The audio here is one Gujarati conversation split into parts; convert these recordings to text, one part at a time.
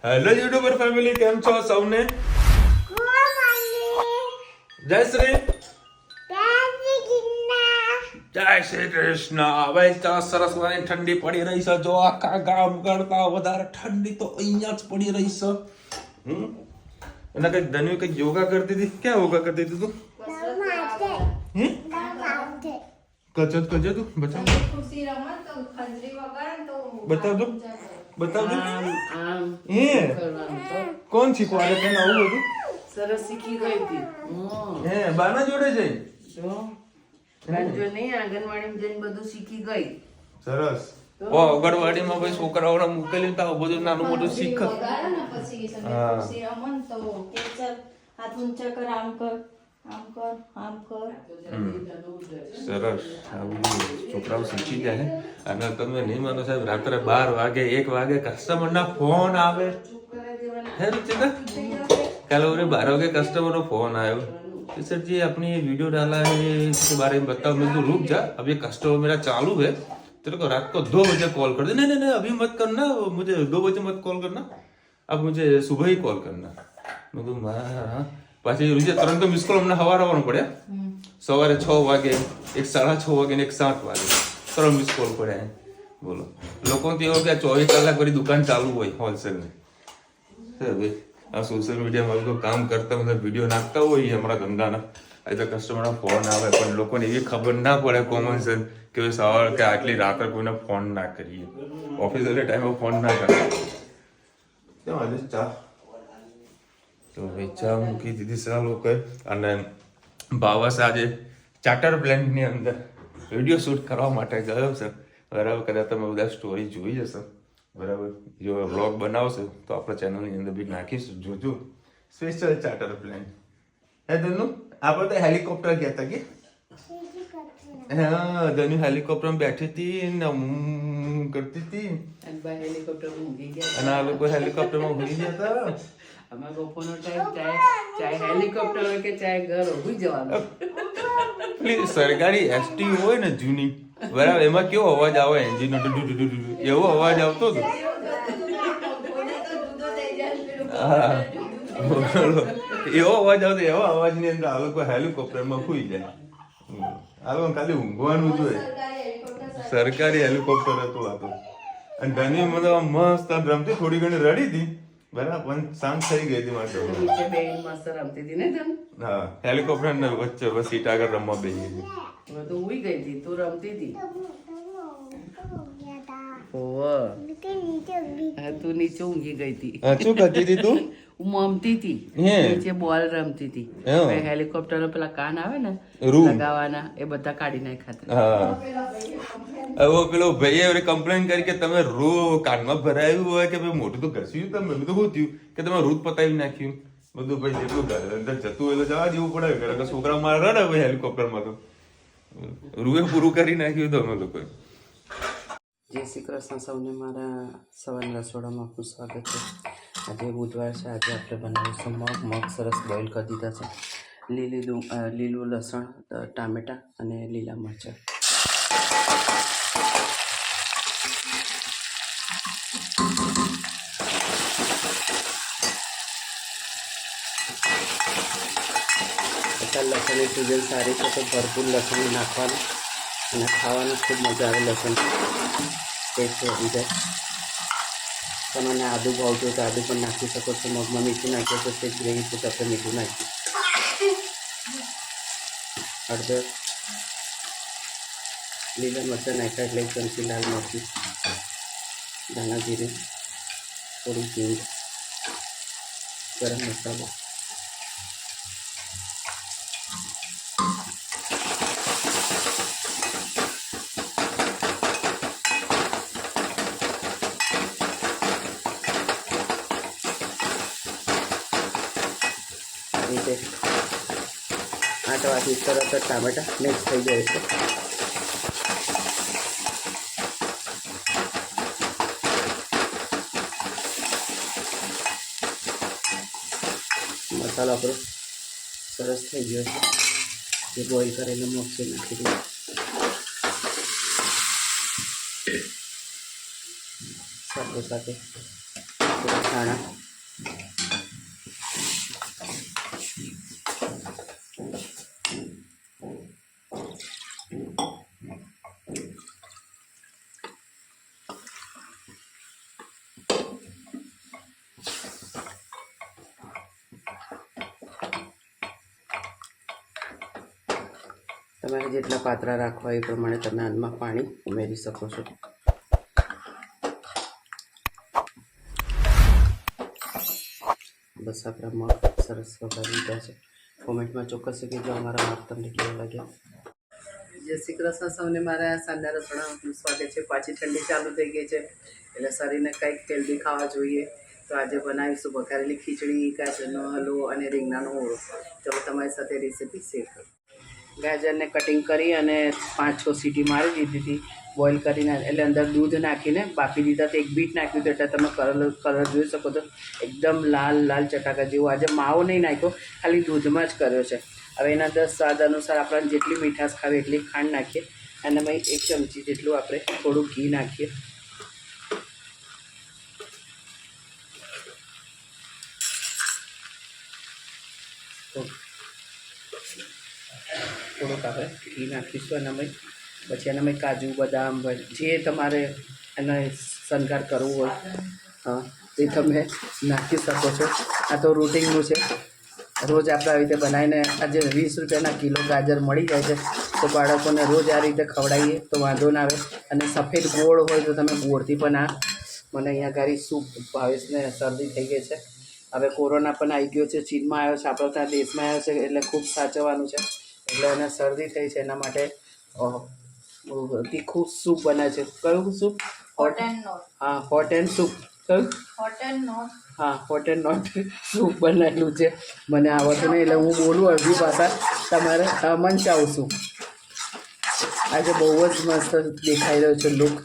હેલો યુટ્યુબર ફેમિલી, કેમ છો સૌને? જય શ્રી કૃષ્ણ. હવે તો સરસ મજાની ઠંડી પડી રહી છે. જો આખા ગામ કરતા વધારે ઠંડી તો અહીંયા જ પડી રહી છે. એના કઈક ધન્યુ કઈક યોગા કરતી હતી. ક્યાં યોગા કરતી હતી તું? કચત કરજે તું. બતાવ કોણ શીખવાડે તને આવું બધું? સરસ શીખી ગઈ હતી. હે બાના જોડે જઈ નહીં આંગણવાડીમાં જઈને બધું શીખી ગઈ. સરસ. ઓ અગરવાડીમાં ભાઈ છોકરાઓને મૂકેલી તો આવું બધું નાનું મોટું શીખ. હાથ ઊંચા કર, આમ કર, આમ કર, આમ કર. સરસ. આવું છોકરાઓ શીખી જાય. અને તમે નહીં માનો સાહેબ, રાત્રે 12 વાગે 1 વાગે કસ્ટમરના ફોન આવે. હે रुचिता, कल और 12 बजे कस्टमर को फोन आया कि सर जी अपनी ये वीडियो डाला है इसके बारे में बताओ. मैं तो रुक जा, अब ये कस्टमर मेरा चालू है, तेरे को रात को 2 बजे कॉल कर दे. नहीं नहीं नहीं अभी मत करना, मुझे 2 बजे मत कॉल करना, अब मुझे सुबह ही कॉल करना. मैं तो पाછી रुचि तुरंत मिस कॉल हमने हवार આવવાનું પડ્યા. સવારે 6 વાગે, એક 6:30 વાગે ને એક 7 વાગે 3 મિસ કોલ પડ્યા. બોલો, લોકો તો એવું કે 24 કલાક કરી દુકાન ચાલુ હોય હોલસેલ ની. ભાઈ આ સોશિયલ મીડિયામાં બધું કામ કરતા મતલબ વિડીયો નાખતા હોય અમારા ધંધાના, આજે કસ્ટમરના ફોન આવે પણ લોકોને એવી ખબર ના પડે કોમન સેન્સ કે સવારે કે આટલી રાત્રે કોઈને ફોન ના કરીએ, ઓફિસિયલ ટાઈમે ફોન ના કરીએ. કેમ આજે ચા તો ભાઈ ચા મૂકી દીધી સર લોકોએ. અને ભાવસ આજે ચાર્ટર પ્લેનની અંદર વિડીયો શૂટ કરવા માટે ગયો છે. બરાબર, કદાચ તમે બધા સ્ટોરી જોઈ જશે. બરાબર, જો વ્લોગ બનાવશે તો આપણે ચેનલની અંદર બી નાખીશું, જોજો. Special charter plane. હે ધનુ, આપણે તો હેલિકોપ્ટર ગયા હતા કે હા, ધનુ હેલિકોપ્ટરમાં બેઠી હતી ને કરતી હતી હેલિકોપ્ટરમાં ઊંઘી ગયા. અને આ લોકો હેલિકોપ્ટરમાં ઊંઘી ગયા હતા. અમે બપોરનો ટાઈમ ચાહે હેલિકોપ્ટર હોય કે ચાહે ઘર ઊભી જવાનું. પેલી સરકારી એસટી હોય ને જૂની, બરાબર, એમાં કેવો અવાજ આવે એન્જિન એવો અવાજ આવતો હતો. હા એવો અવાજ આવતો, એવા અવાજની અંદર આ લોકો હેલિકોપ્ટરમાં સુઈ જાય. આ લોકો ખાલી ઊંઘવાનું જોઈએ. સરકારી હેલિકોપ્ટર હતું આ તો. અને ધની મતલબ મસ્ત રમતી, થોડી ઘણી રડી હતી બરાબર, પણ શાંત થઈ ગઈ હતી મારે. નીચે બેહીને મસ્ત રમતી હતી ને તને. હા, હેલિકોપ્ટર ને વચ્ચે બસ સીટ આગળ રમવા બેસી ગઈ. તું ઉઈ ગઈ હતી, તું રમતી હતી. તું નીચે ઊંઘી ગઈ હતી. શું કરતી હતી તું? હું મમતી હતી, નીચે બોલ રમતી હતી. હેલિકોપ્ટર પેલા કાન આવે ને લગાવવાના, એ બધા કાઢી નાખ્યા. હવે પેલો ભાઈએ કમ્પ્લેન કરી કે તમે કાનમાં ભરાયું હોય કે ભાઈ મોટું તો ઘસ્યું તમે. બધું શું થયું કે તમે રૂટ પતાવી નાખ્યું બધું. ભાઈ જેટલું અંદર જતું હોય તો જવા જેવું પડે. છોકરા મારે રડે ભાઈ હેલિકોપ્ટરમાં તો રૂએ પૂરું કરી નાખ્યું તો અમે લોકોએ. જય શ્રી કૃષ્ણ સૌને, મારા સવારના રસોડામાં આપનું સ્વાગત છે. આજે બુધવાર છે. આજે આપણે બનાવીશું મગ સરસ બોઇલ કરી દીધા છે. લીલું લસણ, ટામેટાં અને લીલા મરચાં. લસણની સિઝન સારી છે તો ભરપૂર લસણ નાખવાનું અને ખાવાનું ખૂબ મજા આવે. લસણ ટેસ્ટ વધી જાય. તમને આદુ ભાવતું તો આદુ પણ નાખી શકો છો. મગમાં મીઠું નાખ્યું તો તે ગ્રેવી છે તો આપણે મીઠું નાખ્યું. હળદર, લીલા મરચાં નાખ્યા એટલે એક ચમચી લાલ મરચી, ધાણા જીરું, થોડું હિંગ, ગરમ મસાલો, રીતે 8 વાગી તરત જ ટામેટા મિક્સ થઈ જાય છે. મસાલો આપણો સરસ થઈ ગયો છે. જે બોઇલ કરેલા મગ છે નાખી દઈએ. સાથે સાથે થોડા ધાણા, તમારે જેટલા પાતળા રાખવા એ પ્રમાણે તમે આમાં પાણી ઉમેરી શકો છો. બસ આપણા મગ સરસ વઘારી દીધા છે. કોમેન્ટમાં ચોક્કસ કહેજો અમારા મગ તમને કેવા લાગ્યા. જય શ્રી કૃષ્ણ સૌને, મારા સાંજના રસોડામાં સ્વાગત છે. પાછી ઠંડી ચાલુ થઈ ગઈ છે એટલે શરીરને કંઈક હેલ્ધી ખાવા જોઈએ. તો આજે બનાવીશું વઘારેલી ખીચડી, ગાજરનો હલવો અને રીંગણાનો ઓળો. ચાલો તમારી સાથે રેસીપી શેર કરું. ગાજરને કટિંગ કરી અને 5-6 સીટી મારી દીધી હતી બોઇલ કરીને, એટલે અંદર દૂધ નાખીને બાફી દીધા. તો એક બીટ નાખ્યું હતું એટલે તમે કલર જોઈ શકો છો, એકદમ લાલ લાલ ચટાકા જેવું. આજે માવો નહીં નાખ્યો, ખાલી દૂધમાં જ કર્યો છે. હવે એના અંદર સ્વાદ અનુસાર આપણને જેટલી મીઠાશ ખાવે એટલી ખાંડ નાખીએ અને ભાઈ 1 ચમચી જેટલું આપણે થોડું ઘી નાખીએ. થોડુંક આપણે ઘી નાખીશું અને પછી એનામાં કાજુ બદામ જે તમારે એને શણગાર કરવું હોય એ તમે નાખી શકો છો. આ તો રૂટિનનું છે, રોજ આપણે આવી રીતે બનાવીને આજે 20 રૂપિયાના કિલો ગાજર મળી જાય છે તો બાળકોને રોજ આ રીતે ખવડાવીએ તો વાંધો ના આવે. અને સફેદ ગોળ હોય તો તમે ગોળથી પણ આ મને અહીંયા ગાડી સૂપ ભાવેશને શરદી થઈ ગઈ છે. હવે કોરોના પણ આવી ગયો છે, ચીનમાં આવ્યો છે, આપણો ત્યાં દેશમાં આવ્યો છે એટલે ખૂબ સાચવવાનું છે. એટલે એને શરદી થઈ છે, એના માટે તીખું સૂપ બનાવે છે. કયું સૂપ? Hot and not. હા, હોટ એન્ડ સૂપ. કયું? Hot and not. હા, હોટ એન્ડ નોટ સૂપ બનાવેલું છે. મને આવડતું નહીં એટલે હું બોલું અડધી ભાષા, તમારે મંચાવશું. આજે બહુ જ મસ્ત દેખાઈ રહ્યો છે લુક.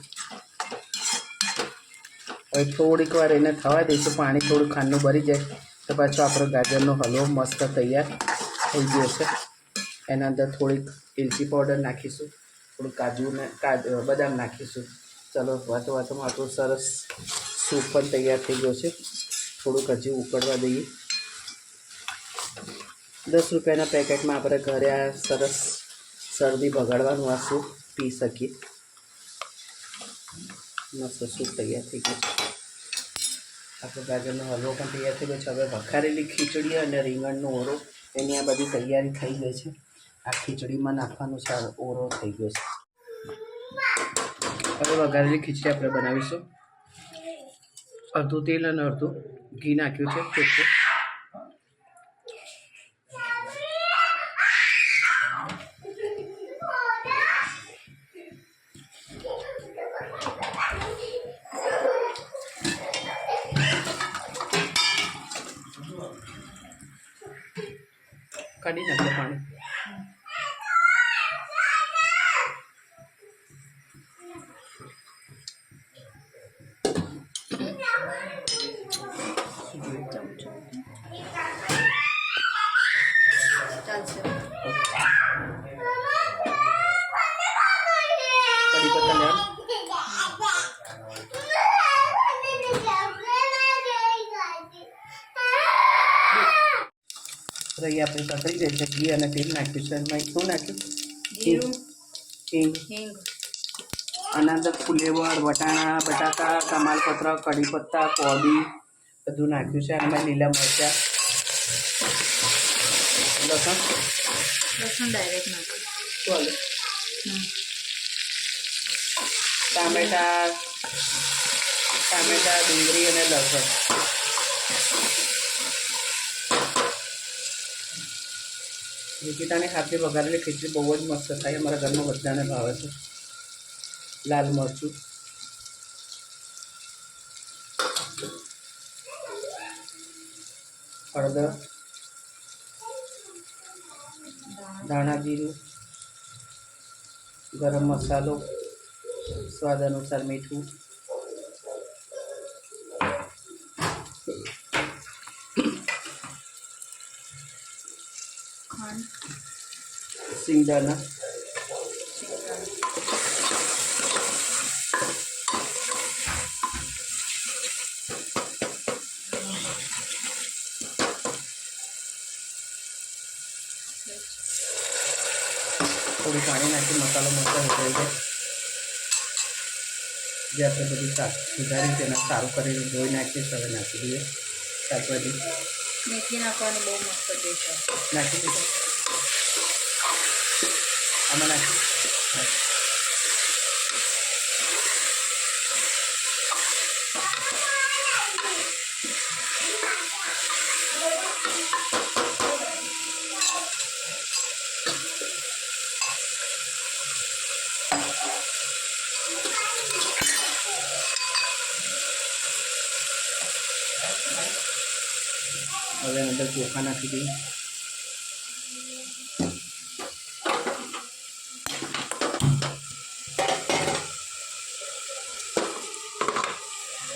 હવે થોડીક વાર એને થવા દઈશું, પાણી થોડું ખાંડનું ભરી જાય તો પાછો આપણો ગાજરનો હલવો મસ્ત તૈયાર થઈ ગયો છે. એના અંદર થોડીક એલચી પાવડર નાખીશું, થોડું બદામ નાખીશું. ચાલો વાતોમાં આપણું સરસ સૂપ પણ તૈયાર થઈ ગયો છે. થોડુંક હજી ઉકળવા દઈએ. 10 રૂપિયાના પેકેટમાં આપણે ઘરે આ સરસ શરદી ભગાડવાનું આ સૂપ પી શકીએ. મસ્ત સૂપ તૈયાર થઈ ગયું છે. આપણો ગાજરનો હલવો પણ તૈયાર થઈ ગયો છે. હવે વઘારેલી ખીચડી અને રીંગણનો ઓળો એની આ બધી તૈયારી થઈ ગઈ છે. આ ખીચડીમાં નાખવાનું છે, ઓળો થઈ ગયો છે. હવે વઘારેલી ખીચડી આપણે બનાવીશું. અડધું તેલ અને અડધું ઘી નાખ્યું છે ચોખ્ખું. કાઢી નાખો પાણી. ચાલશે. કઢી પત્તા લેવા. રહી આપણી પતરી જાય છે. ઘી અને તેલ નાખ્યું છે. એમાં શું નાખ્યું? જીરું, હિંગ. હિંગ, આના અંદર ફુલેવર, વટાણા, બટાકા, કમાલપત્ર, કઢી પત્તા, કોબી બધું નાખ્યું છે. આમાં લીલા મરચાં, લસણ ડાયરેક્ટ નાખો. ચાલો, ટામેટા, ડુંગળી અને લસણ. નિકિતાની હાથે વઘારેલી ખીચડી બહુ જ મસ્ત થાય. અમારા ઘરમાં બધાને ભાવે છે. લાલ મરચું, હળદર, ધાણા જીરું, ગરમ મસાલો, સ્વાદ અનુસાર મીઠું, ખાંડ, સિંગદાણા, થોડું પાણી નાખી મસાલો મસ્ત ઉતરી જાય. જે આપણે બધું શાક સુધારી તેને સારું કરીને ધોઈ નાખીએ. હવે નાખી દઈએ શાકભાજી. મેથી નાખવાની બહુ મસ્ત ટેસ્ટ આવે. નાખી દીધું આમાં નાખી. હવે અંદર ચોખા નાખી દઈએ.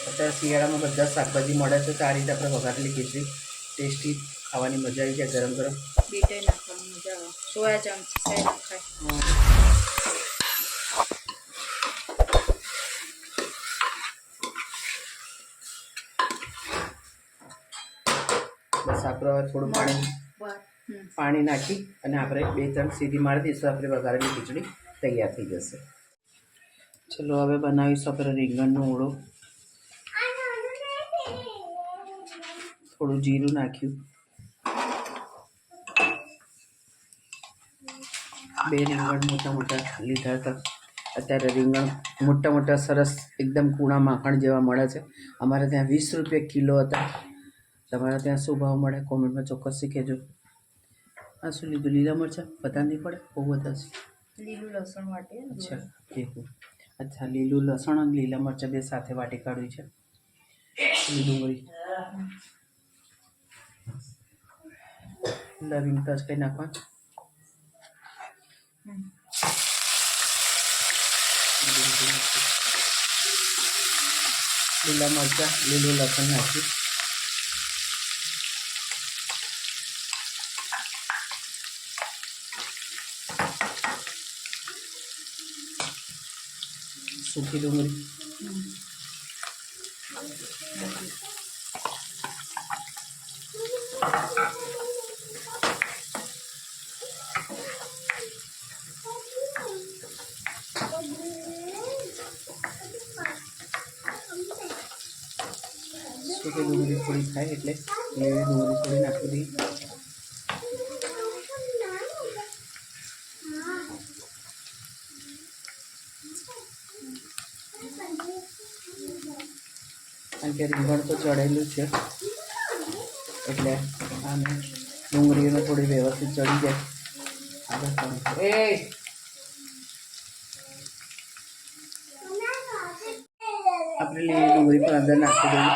અત્યારે શિયાળામાં બધા શાકભાજી મળે છે, તો આ રીતે આપણે વઘારેલી ખીચડી ટેસ્ટી ખાવાની મજા આવી જાય. ગરમ ગરમ બીટે નાખવાની મજા આવે. સોયા ચંક્સ છે નાખાય. બસ આપણે હવે થોડું પાણી નાખી અને આપણે 2-3 સીટી મારી દઈશું. આપણે વઘારેલી ખીચડી તૈયાર થઈ જશે. ચલો હવે બનાવીશું આપણે રીંગણનો ઓળો. થોડું જીરું નાખ્યું. 2 રીંગણ મોટા મોટા લીધા હતા. અત્યારે રીંગણ મોટા મોટા સરસ એકદમ કૂણા માખણ જેવા મળે છે. અમારે ત્યાં 20 રૂપિયા કિલો હતા. તમારે ત્યાં શું ભાવ મળે કોમેન્ટમાં ચોક્કસથી કહેજો. આ શું લીધું? લીલા મરચાં? પતા નહીં પડે, બહુ બધા છે. લીલું લસણ વાટે. અચ્છા અચ્છા, લીલું લસણ અને લીલા મરચાં બે સાથે વાટી કાઢ્યું છે. ડુંગળી લવિંગ તજ કંઈ નાખવાનું. લીલા મરચાં, લીલું લસણ નાખ્યું. સૂકી ડુંગળી. સૂકી ડુંગળી થોડી થાય એટલે લીલી ડુંગળી થોડી નાખી દઈએ. કારણ કે રીંગણ તો ચડેલું છે એટલે આને ડુંગળીઓને થોડી વ્યવસ્થિત ચડી જાય. આપણે લીલી ડુંગળી પણ અંદર નાખી દઈએ.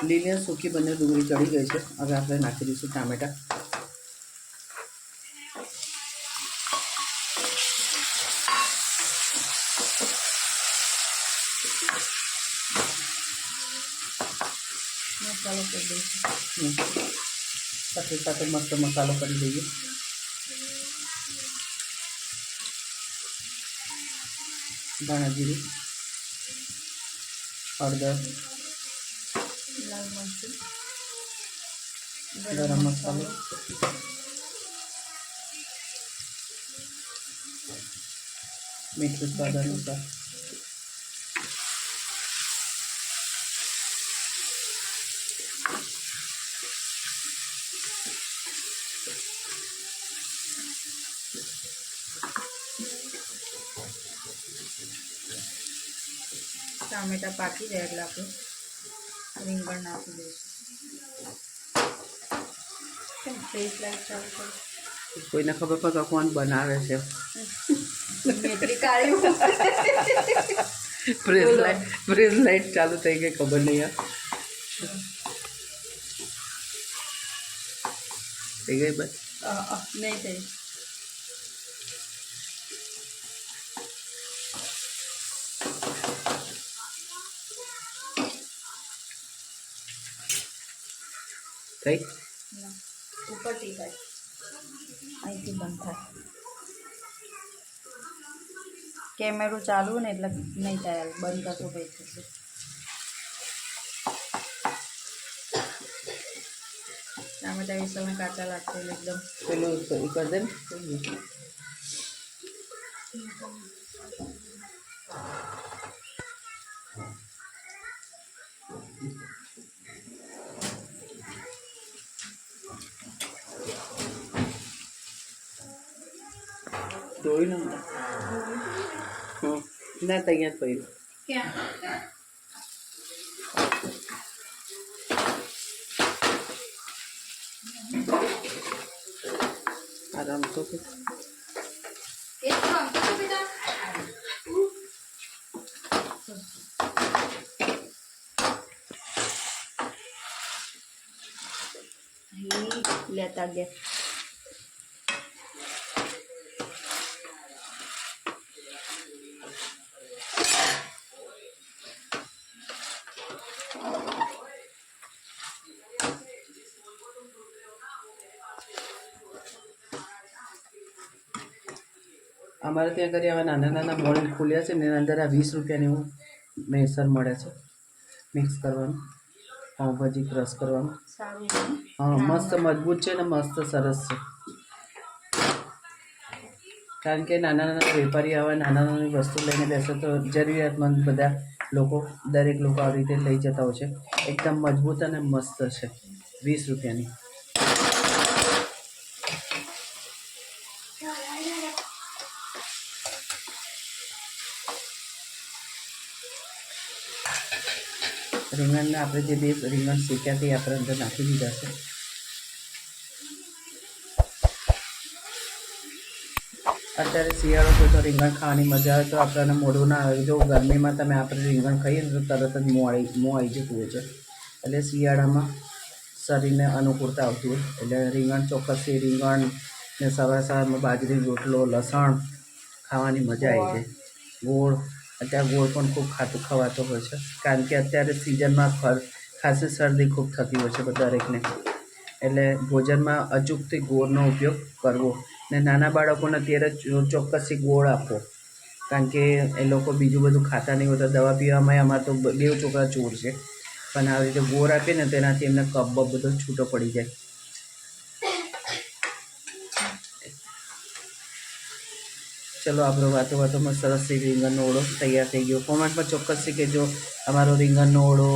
લીલી અને સૂકી બંને ડુંગળી ચડી ગઈ છે. હવે આપણે નાખી દઈશું ટામેટાં. મસાલો કરી દઈશું. સાથે સાથે મસ્ત મસાલો કરી દઈએ. ધાણા જીરું, હળદર, લાલ મરચું, ગરમ મસાલો, મીઠું સ્વાદ અનુસાર. ટામેટા પાકી જાય એટલે આપણે રીંગણ નાખી દઈશું. કેમ ફ્રેશ લાઈટ ચાલુ કરે? કોઈને ખબર પડે કોણ બનાવે છે. મેથી કાઢ્યું. ફ્રેશ લાઈટ ચાલુ થઈ ગઈ, ખબર નહીં. થઈ ગઈ બસ. નહીં થઈ. થઈ ઉપરથી થાય, અહીંથી બંધ થાય. કેમેરો ચાલુ ને એટલે નહીં થાય, બંધ કરતો ભાઈ થશે. ટામેટા એ સમય કાચા લાગશે એટલે એકદમ પેલું એ કરી દે ને ધોઈ ને ના તૈયાર પડ્યું ક્યાં આરામ તો કે લેતા ગયા અમારે ત્યાં કરી આવા નાના નાના મોલ ખુલ્યા છે ને એના અંદર આ 20 રૂપિયાની એવું મેસર મળે છે મિક્સ કરવાનું પાઉંભાજી ક્રશ કરવાનું સારું હા મસ્ત મજબૂત છે ને મસ્ત સરસ છે કારણ કે નાના નાના વેપારી આવે નાના નાની વસ્તુ લઈને બેસે તો જરૂરિયાતમંદ બધા લોકો દરેક લોકો આવી રીતે લઈ જતા હોય છે એકદમ મજબૂત અને મસ્ત છે 20 રૂપિયાની રીંગણને આપણે જે બે રીંગણ શેક્યા તે આપણે અંદર નાખી દીધા છે અત્યારે શિયાળો છે તો રીંગણ ખાવાની મજા આવે તો આપણને મોઢું ના આવે જો ગરમીમાં તમે આપણે રીંગણ ખાઈએ ને તો તરત જ મોં આવી જતું હોય છે એટલે શિયાળામાં શરીરને અનુકૂળતા આવતી હોય એટલે રીંગણ ચોક્કસથી રીંગણ ને સવારમાં બાજરી રોટલો લસણ ખાવાની મજા આવી જાય ગોળ અત્યારે ગોળ પણ ખૂબ ખવાતો હોય છે કારણ કે અત્યારે સિઝનમાં ખાસી શરદી ખૂબ થતી હોય છે દરેકને એટલે ભોજનમાં અચૂકથી ગોળનો ઉપયોગ કરવો ને નાના બાળકોને અત્યારે ચોક્કસથી ગોળ આપવો કારણ કે એ લોકો બીજું બધું ખાતા નહીં હોતા દવા પીવામાં અમારે તો 2 છોકરા ચોર છે પણ આવી રીતે ગોળ આપીએ ને તેનાથી એમને કફ બધો છૂટો પડી જાય ચલો આપણો વાતોમાં સરસ રીંગણનો ઓળો તૈયાર થઈ ગયો કોમેન્ટમાં ચોક્કસથી કહેજો અમારો રીંગણનો ઓળો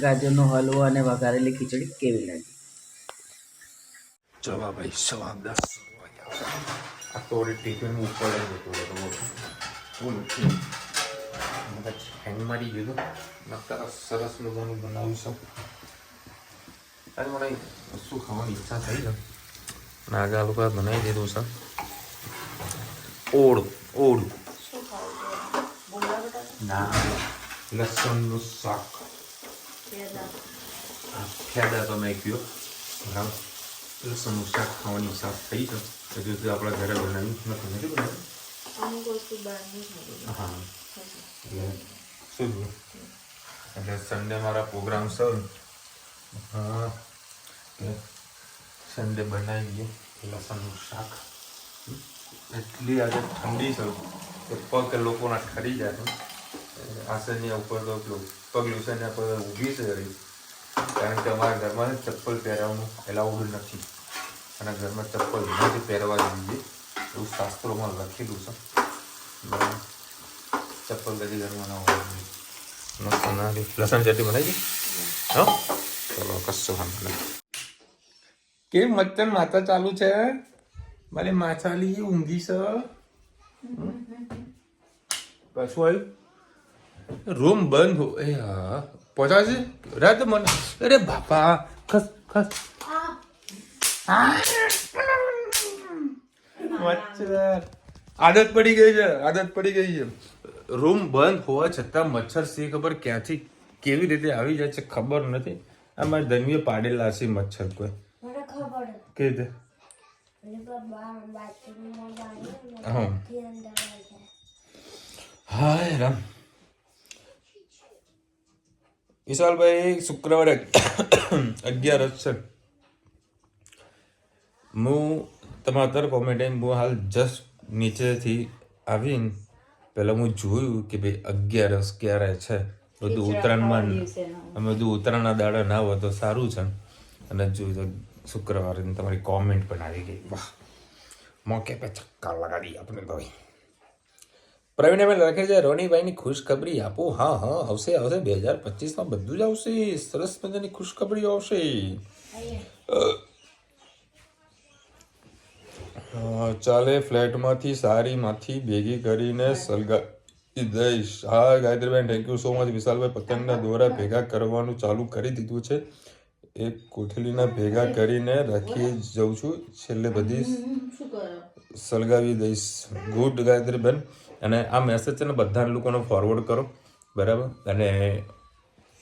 ગાજરનો હલવો અને વઘારેલી ખીચડી કેવી લાગી ચલો ભાઈ 10:15 આ તો ટિફિન ઉપર આવી જતો ફૂલ હેંગ મારી ગયું નકર સરસ મજાનું બનાવ્યું છે આજે મને વસ્તુ ખાવાની ઈચ્છા થઈ છે નાગા લોકો બનાવી દીધું છે ઓળું ના લસણનું શાક ખેડા તમે કયો બરાબર લસણનું શાક ખાવાની ઈચ્છા થઈ છે હજુ સુધી આપણા ઘરે બનાવ્યું નથી બનાવ્યું હા એટલે શું એટલે સન્ડે મારા પ્રોગ્રામ છે હા એટલે સન્ડે બનાવી દઈએ લસણનું શાક એટલી આજે ઠંડી છે કે પગ લોકોના ઠરી જાય છે આસનની ઉપર તો પગ લૂસનના પર ઊભી છે રહી કારણ કે અમારા ઘરમાં ચપ્પલ પહેરવાનું એલાઉડ નથી અને ઘરમાં ચપ્પલ નથી પહેરવા જોઈએ એવું શાસ્ત્રોમાં લખેલું છે ચપ્પલ કદી ઘરમાં ના હોવા જોઈએ લસણ ચટણી બનાવી હા ચલો કશું વાંધો નહીં કેમ મચ્છર માથા ચાલુ છે મારી માછાલી ઊંઘી છે પાછું આવ્યું રૂમ બંધ હો એ હા પહોંચાશે રાત મને અરે બાપા ખસ ખસ મચ્છર આદત પડી ગઈ છે રૂમ બંધ હોવા છતાં મચ્છર સી ખબર ક્યાંથી કેવી રીતે આવી જાય છે ખબર નથી આ મારી ધનવીએ પાડેલા છે મચ્છર કોઈ કે રીતે હાય રામ વિશાલભાઈ શુક્રવારે 11 છે હું તમારા તરફ કોમેન્ટ હું હાલ જસ્ટ નીચેથી આવીને પહેલાં હું જોયું કે ભાઈ 11 ક્યારે છે બધું ઉત્તરાયણમાં અમે બધું ઉત્તરાયણના દાડા ના હોય તો સારું છે અને જોયું તો શુક્રવારની તમારી કોમેન્ટ પણ આવી ગઈ, વાહ મોકે પે ચક્કા લગાડી આપણે તો. પ્રવીણે મેં લખે છે રોનીભાઈની ખુશખબરી આપો. હા હા આવશે 2025માં બધું જ આવશે, સરસ મજાની ખુશખબરીઓ આવશે. ચાલે ફ્લેટમાંથી સારીમાંથી ભેગી કરીને સલગાવી દઈશ. હા ગાયત્રીબેન થેન્ક યુ સો મચ. વિશાલભાઈ પતંગના દોરા ભેગા કરવાનું ચાલુ કરી દીધું છે. એક કોથળીના ભેગા કરીને રાખી જઉં છું, છેલ્લે બધી સળગાવી દઈશ. ગુડ ગાયત્રીબેન. અને આ મેસેજ છે ને બધા લોકોને ફોરવર્ડ કરો, બરાબર. અને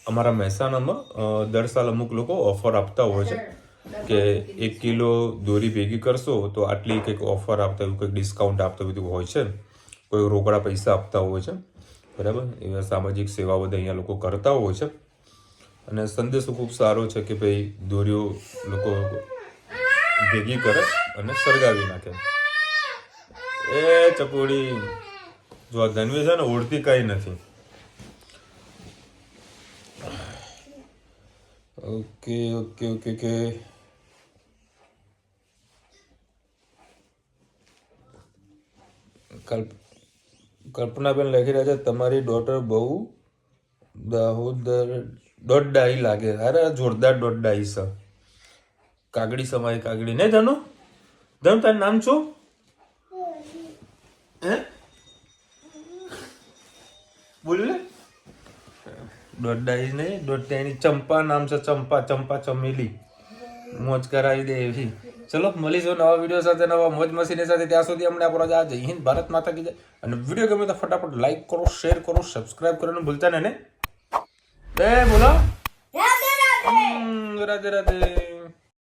અમારા મહેસાણામાં દર સાલ અમુક લોકો ઓફર આપતા હોય છે કે 1 કિલો દોરી ભેગી કરશો તો આટલી કંઈક ઓફર આપતા, એવું કંઈક ડિસ્કાઉન્ટ આપતા બધું હોય છે. કોઈ રોકડા પૈસા આપતા હોય છે, બરાબર. એવા સામાજિક સેવા બધા અહીંયા લોકો કરતા હોય છે. અને સંદેશો ખૂબ સારો છે કે ભાઈ દોરીઓ લોકો ભેગી કરે અને સળગાવી નાખે. એ ચપોડી જો આ ધનવી છે ને ઓળતી કઈ નથી. Okay okay okay okay. Kalpanaben લખી રહ્યા છે તમારી ડોટર બહુ દોડડાઈ લાગે. અરે જોરદાર દોડડાઈ છે, કાગડી સમાય કાગડી ને. ધનુ તારું નામ શું હે? બોલ ને. દોડડાઈ નહીં, દોડડાઈની ચંપા નામ છે, ચંપા ચંપા ચમેલી. મોજ કરાવી દે એવી. ચલો મળીશું નવા વિડીયો સાથે, નવા મોજ મસ્તીની સાથે. ત્યાં સુધી અમને આપણો જય હિન્દ, ભારત માતા કી જય. અને વિડીયો ગમે તો ફટાફટ લાઈક કરો, શેર કરો, સબસ્ક્રાઇબ કરવાનું ભૂલતા ને. બોલો રાધે રાધે.